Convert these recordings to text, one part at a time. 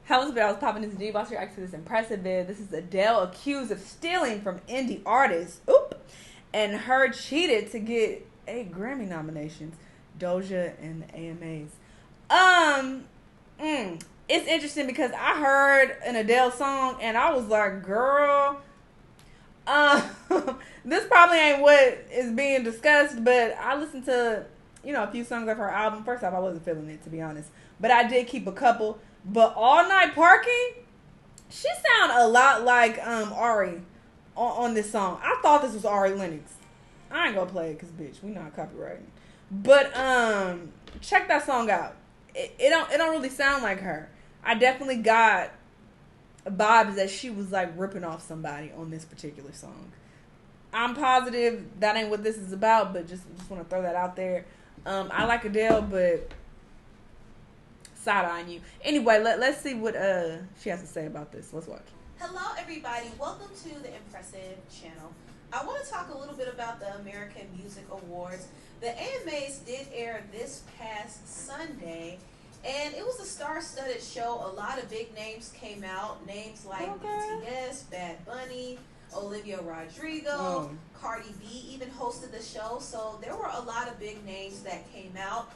Hello, I was popping this G-Boss react to this impressive vid. This is Adele accused of stealing from indie artists. Oop! And her cheated to get 8 Grammy nominations. Doja and AMAs. It's interesting because I heard an Adele song and I was like, girl, this probably ain't what is being discussed, but I listened to, a few songs of her album. First off, I wasn't feeling it, to be honest. But I did keep a couple. But All Night Parking, she sound a lot like Ari on this song. I thought this was Ari Lennox. I ain't gonna play it because, bitch, we not copywriting. But check that song out. It don't really sound like her. I definitely got vibes that she was like ripping off somebody on this particular song. I'm positive that ain't what this is about, but just want to throw that out there. I like Adele, but side-eyeing you. Anyway, let's see what she has to say about this. Let's watch. Hello, everybody. Welcome to the Impressive channel. I want to talk a little bit about the American Music Awards. The AMAs did air this past Sunday, and it was a star-studded show. A lot of big names came out. Names like BTS, Bad Bunny, Olivia Rodrigo, Cardi B even hosted the show. So there were a lot of big names that came out.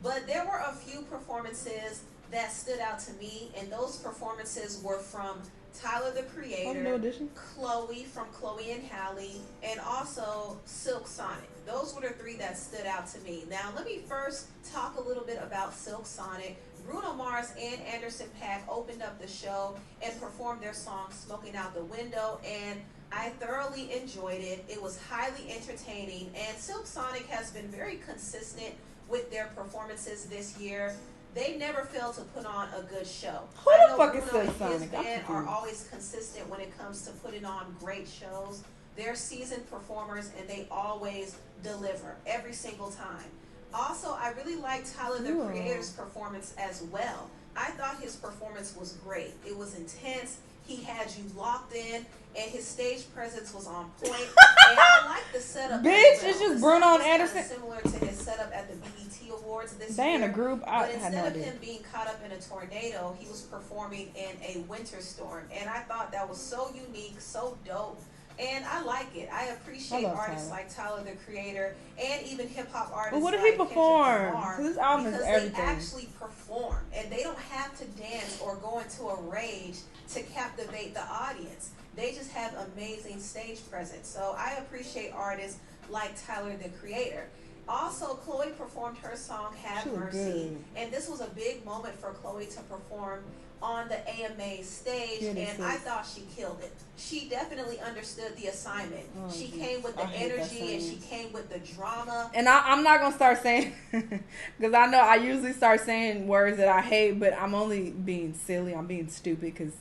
But there were a few performances that stood out to me, and those performances were from Tyler, the Creator, Chloe from Chloe and Halle, and also Silk Sonic. Those were the 3 that stood out to me. Now, let me first talk a little bit about Silk Sonic. Bruno Mars and Anderson .Paak opened up the show and performed their song Smoking Out the Window, and I thoroughly enjoyed it. It was highly entertaining, and Silk Sonic has been very consistent with their performances this year. They never fail to put on a good show. Who the fuck is Silk Sonic? His band are always consistent when it comes to putting on great shows. They're seasoned performers, and they always deliver every single time. Also, I really liked Tyler, the Creator's performance as well. I thought his performance was great. It was intense. He had you locked in, and his stage presence was on point. And I like the setup. Bitch, it's just Bruno and Anderson. Similar to his setup at the BET Awards this year. They in a group. But instead of him being caught up in a tornado, he was performing in a winter storm. And I thought that was so unique, so dope. And I like it. I appreciate artists like Tyler, the Creator, and even hip-hop artists. But what did he perform? This album is everything. They actually perform, and they don't have to dance or go into a rage to captivate the audience. They just have amazing stage presence. So I appreciate artists like Tyler, the Creator. Also, Chloe performed her song Have Mercy, and this was a big moment for Chloe to perform on the AMA stage, and I thought she killed it. She definitely understood the assignment. She came with the energy, and she came with the drama. And I'm not going to start saying, because I know I usually start saying words that I hate, but I'm only being silly. I'm being stupid, because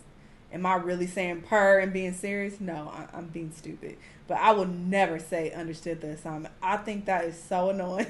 am I really saying purr and being serious? No, I'm being stupid. But I will never say understood the assignment. I think that is so annoying.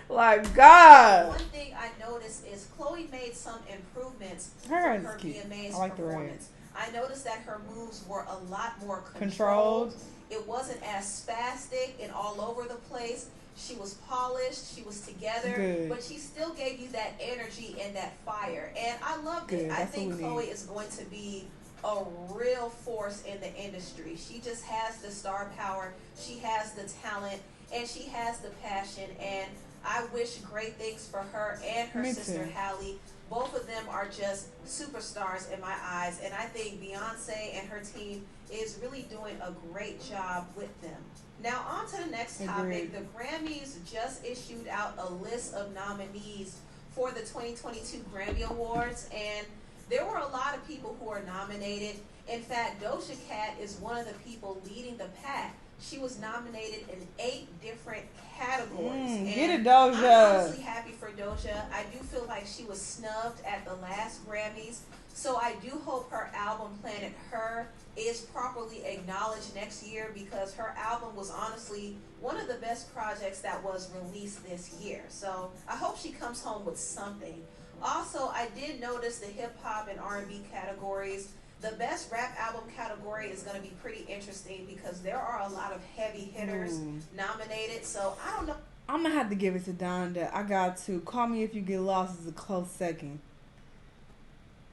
Like, God. One thing I noticed is Chloe made some improvements her from her VMA's like performance. I noticed that her moves were a lot more controlled. It wasn't as spastic and all over the place. She was polished, she was together, but she still gave you that energy and that fire. And I loved it. I think Chloe is going to be a real force in the industry. She just has the star power, she has the talent, and she has the passion, and I wish great things for her and her sister Halle. Both of them are just superstars in my eyes, and I think Beyonce and her team is really doing a great job with them. Now on to the next topic. The Grammys just issued out a list of nominees for the 2022 Grammy Awards, and there were a lot of people who are nominated. In fact, Doja Cat is one of the people leading the pack. She was nominated in 8 different categories. Get it, Doja. I'm honestly happy for Doja. I do feel like she was snubbed at the last Grammys. So I do hope her album, Planet Her, is properly acknowledged next year, because her album was honestly one of the best projects that was released this year. So I hope she comes home with something. Also, I did notice the hip-hop and R&B categories. The best rap album category is going to be pretty interesting, because there are a lot of heavy hitters nominated. So I don't know. I'm going to have to give it to Donda. I got to. Call Me If You Get Lost is a close second.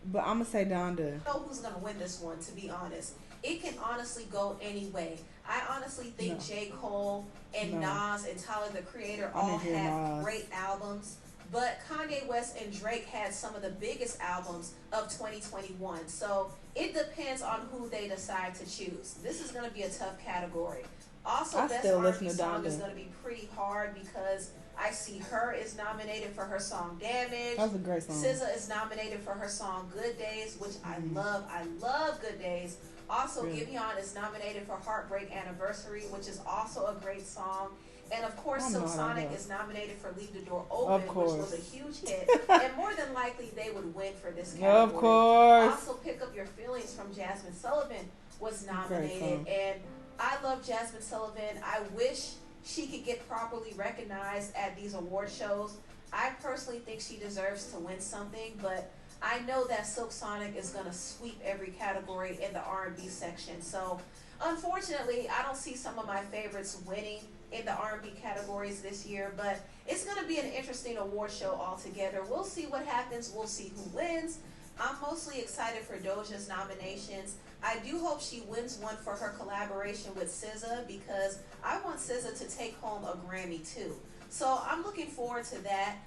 But I'm gonna say Donda. I don't know who's gonna win this one, to be honest. It can honestly go any way. I honestly think J. Cole and Nas and Tyler the Creator all had great albums. But Kanye West and Drake had some of the biggest albums of 2021. So it depends on who they decide to choose. This is going to be a tough category. Also, Best R&B Song is going to be pretty hard because I see H.E.R is nominated for her song Damage. That's a great song. SZA is nominated for her song Good Days, which I love. I love Good Days. Also, Giveon is nominated for Heartbreak Anniversary, which is also a great song. And of course, Silk Sonic is nominated for Leave the Door Open, which was a huge hit. And more than likely, they would win for this category. Of course. Also, Pick Up Your Feelings from Jasmine Sullivan was nominated. And I love Jasmine Sullivan. I wish she could get properly recognized at these award shows. I personally think she deserves to win something, but I know that Silk Sonic is going to sweep every category in the R&B section. So, unfortunately, I don't see some of my favorites winning in the R&B categories this year, but it's going to be an interesting award show altogether. We'll see what happens. We'll see who wins. I'm mostly excited for Doja's nominations. I do hope she wins one for her collaboration with SZA because I want SZA to take home a Grammy too. So I'm looking forward to that.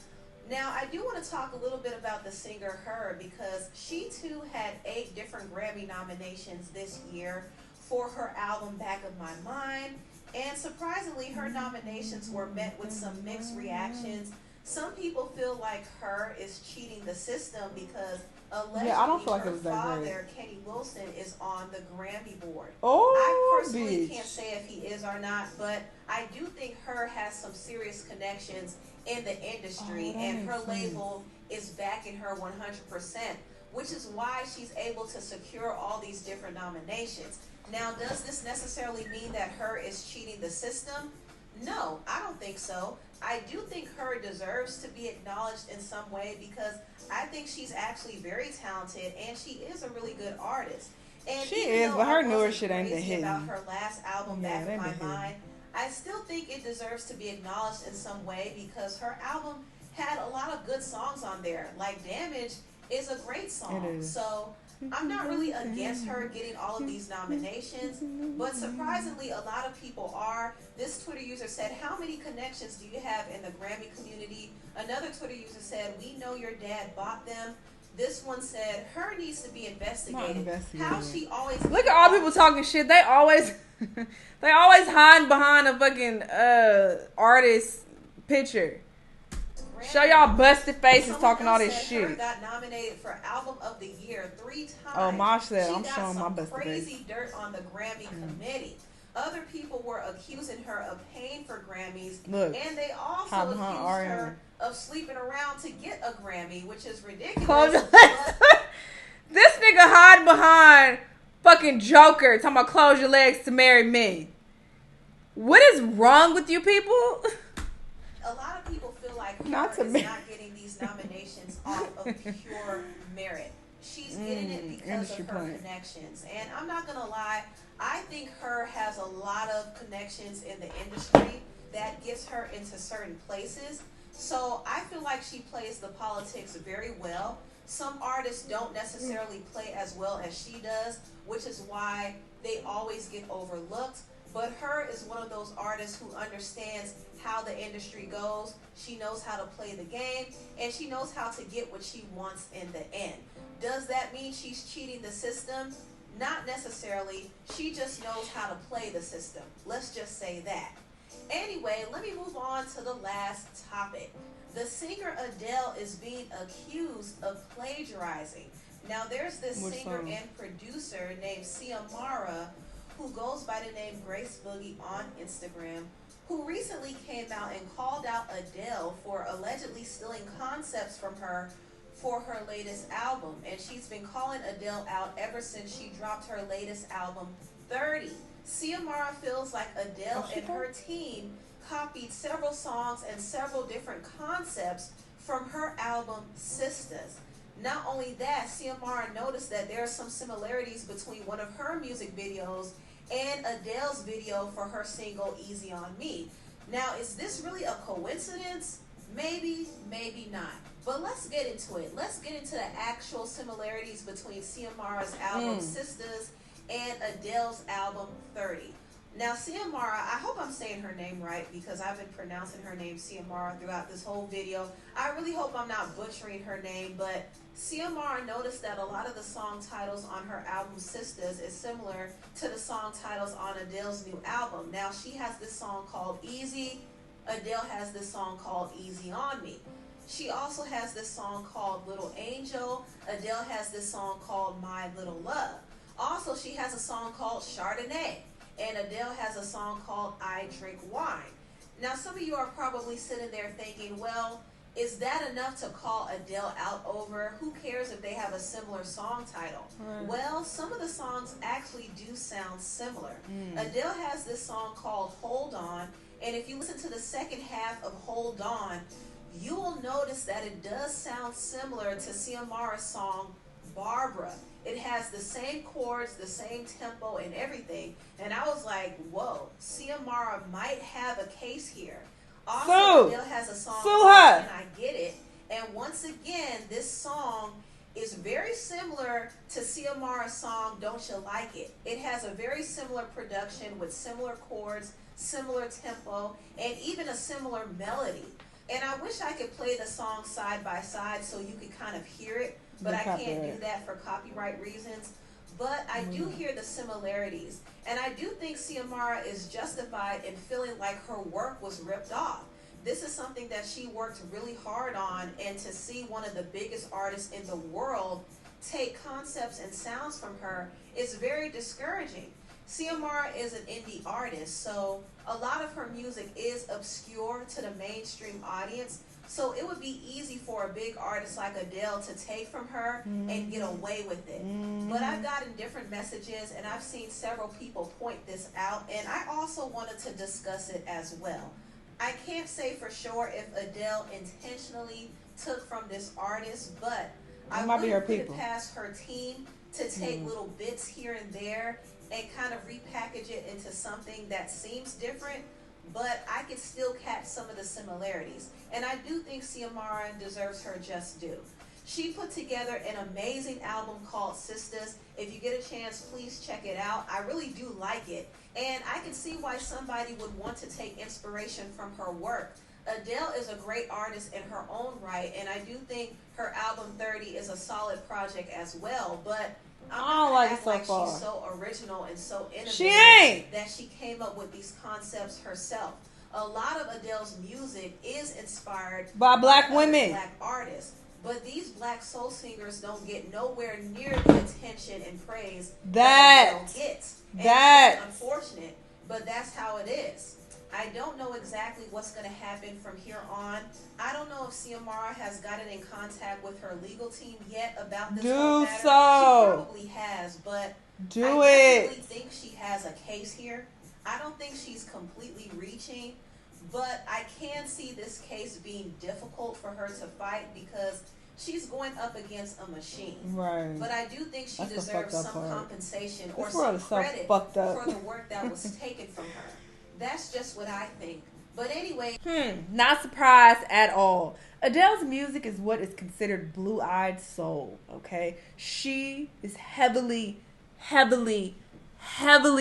Now, I do want to talk a little bit about the singer H.E.R because she too had 8 different Grammy nominations this year for her album Back of My Mind. And surprisingly, her nominations were met with some mixed reactions. Some people feel like H.E.R is cheating the system because allegedly I don't feel like her it was that father, great. Kenny Wilson, is on the Grammy board. Oh, I personally can't say if he is or not, but I do think H.E.R has some serious connections in the industry, and her label is backing her 100%, which is why she's able to secure all these different nominations. Now, does this necessarily mean that H.E.R is cheating the system? No, I don't think so. I do think H.E.R deserves to be acknowledged in some way because I think she's actually very talented and she is a really good artist. And she is, but her newer shit ain't been hitting. About her last album, Back of My Mind, I still think it deserves to be acknowledged in some way because her album had a lot of good songs on there. Like Damage is a great song. So I'm not really against her getting all of these nominations, but surprisingly, a lot of people are. This Twitter user said, how many connections do you have in the Grammy community? Another Twitter user said, we know your dad bought them. This one said, H.E.R needs to be investigated. How she always look at all people talking shit. They always they always hide behind a fucking artist picture. Show y'all busted faces talking all this shit. H.E.R got nominated for Album of the Year 3 times. Oh, Mosh said, I'm showing my busted face. Crazy dirt on the Grammy committee. Other people were accusing her of paying for Grammys, and they also accused her of sleeping around to get a Grammy, which is ridiculous. This nigga hide behind fucking Joker talking about close your legs to marry me. What is wrong with you people? A lot of people feel like H.E.R is not getting these nominations off of pure merit. She's getting it because of her connections. And I'm not going to lie, I think H.E.R has a lot of connections in the industry that gets her into certain places. So I feel like she plays the politics very well. Some artists don't necessarily play as well as she does, which is why they always get overlooked. But H.E.R is one of those artists who understands how the industry goes. She knows how to play the game, and she knows how to get what she wants in the end. Does that mean she's cheating the system? Not necessarily. She just knows how to play the system. Let's just say that. Anyway, let me move on to the last topic. The singer Adele is being accused of plagiarizing. Now, there's this singer and producer named H.E.R who goes by the name Grace Boogie on Instagram, who recently came out and called out Adele for allegedly stealing concepts from her for her latest album. And she's been calling Adele out ever since she dropped her latest album, 30. H.E.R feels like Adele and her team copied several songs and several different concepts from her album, Sisters. Not only that, H.E.R noticed that there are some similarities between one of her music videos and Adele's video for her single Easy on Me. Now, is this really a coincidence? Maybe, maybe not. But let's get into it. Let's get into the actual similarities between CMR's album Sisters and Adele's album 30. Now, CMR, I hope I'm saying her name right because I've been pronouncing her name CMR throughout this whole video. I really hope I'm not butchering her name, but CMR noticed that a lot of the song titles on her album Sisters is similar to the song titles on Adele's new album. Now, she has this song called Easy. Adele has this song called Easy on Me. She also has this song called Little Angel. Adele has this song called My Little Love. Also, she has a song called Chardonnay. And Adele has a song called I Drink Wine. Now, some of you are probably sitting there thinking, well, is that enough to call Adele out over? Who cares if they have a similar song title? Well, some of the songs actually do sound similar. Adele has this song called Hold On. And if you listen to the second half of Hold On, you will notice that it does sound similar to CMR's song Barbara. It has the same chords, the same tempo, and everything. And I was like, whoa, CMR might have a case here. Also, Adele has a song called And I Get It. And once again, this song is very similar to CMR's song Don't You Like It. It has a very similar production with similar chords, similar tempo, and even a similar melody. And I wish I could play the song side by side so you could kind of hear it. But I can't do that for copyright reasons. But I do hear the similarities. And I do think CMR is justified in feeling like her work was ripped off. This is something that she worked really hard on. And to see one of the biggest artists in the world take concepts and sounds from her is very discouraging. CMR is an indie artist, so a lot of her music is obscure to the mainstream audience. So it would be easy for a big artist like Adele to take from her and get away with it. But I've gotten different messages and I've seen several people point this out, and I also wanted to discuss it as well. I can't say for sure if Adele intentionally took from this artist, but I wouldn't put it past her team to take little bits here and there and kind of repackage it into something that seems different, but I could still catch some of the similarities. And I do think CMR deserves her just due. She put together an amazing album called Sisters. If you get a chance, please check it out. I really do like it. And I can see why somebody would want to take inspiration from her work. Adele is a great artist in her own right, and I do think her album 30 is a solid project as well, but I don't like it so far. She's so original and so innovative that she came up with these concepts herself. A lot of Adele's music is inspired by black women, black artists, but these black soul singers don't get nowhere near the attention and praise that Adele gets. That's unfortunate, but that's how it is. I don't know exactly what's going to happen from here on. I don't know if CMR has gotten in contact with her legal team yet about this whole matter. She probably has, but I definitely think she has a case here. I don't think she's completely reaching, but I can see this case being difficult for her to fight because she's going up against a machine. Right. But I do think she deserves some compensation or some credit for the work that was taken from her. That's just what I think. But anyway. Not surprised at all. Adele's music is what is considered blue-eyed soul, okay? She is heavily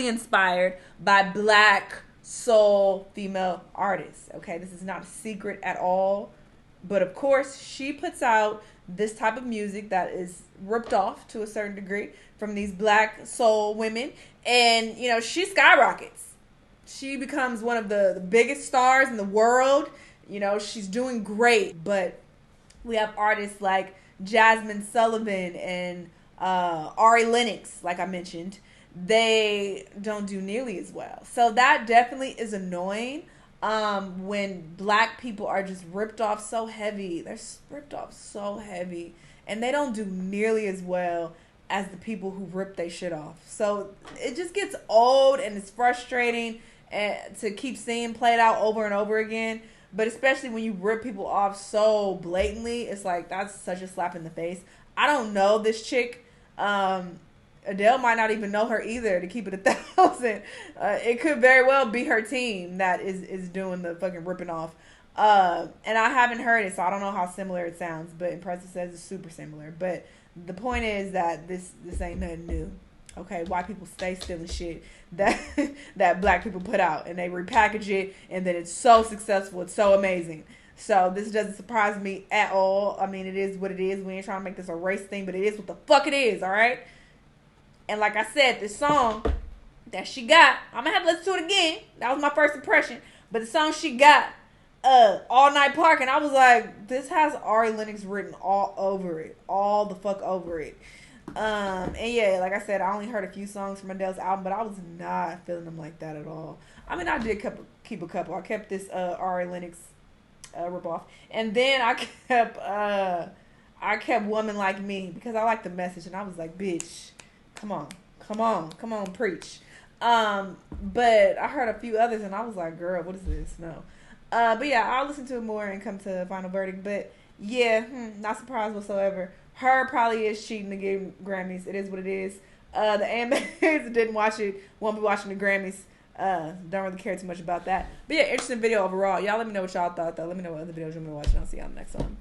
inspired by black soul female artists, okay? This is not a secret at all. But of course, she puts out this type of music that is ripped off to a certain degree from these black soul women. And, you know, she skyrockets. She becomes one of the biggest stars in the world. You know, she's doing great. But we have artists like Jasmine Sullivan and Ari Lennox, like I mentioned. They don't do nearly as well. So that definitely is annoying when black people are just ripped off so heavy. They're ripped off so heavy. And they don't do nearly as well as the people who rip their shit off. So it just gets old and it's frustrating to keep seeing played out over and over again. But especially when you rip people off so blatantly, it's like that's such a slap in the face. I don't know this chick. Adele might not even know her either, to keep it 1,000. It could very well be her team that is doing the fucking ripping off. And I haven't heard it, so I don't know how similar it sounds. But Impressive says it's super similar. But the point is that this ain't nothing new. Okay, white people stay stealing shit that that black people put out, and they repackage it, and then it's so successful, it's so amazing. So this doesn't surprise me at all. I mean, it is what it is. We ain't trying to make this a race thing, but it is what the fuck it is, all right? And like I said, this song that she got, I'm gonna have to listen to it again. That was my first impression. But the song she got, All Night Parking, I was like, this has Ari Lennox written all over it, all the fuck over it. And yeah, like I said, I only heard a few songs from Adele's album, but I was not feeling them like that at all. I mean, I did keep a couple. I kept this Ari Lennox ripoff, and then I kept Woman Like Me because I like the message, and I was like, bitch, come on, preach. But I heard a few others, and I was like, girl, what is this? No. But yeah, I'll listen to it more and come to a final verdict. But yeah, not surprised whatsoever. H.E.R probably is cheating to get Grammys. It is what it is. The AMAs didn't watch it, won't be watching the Grammys. Don't really care too much about that. But yeah, interesting video overall. Y'all let me know what y'all thought, though. Let me know what other videos you want me to watch, and I'll see y'all in the next one.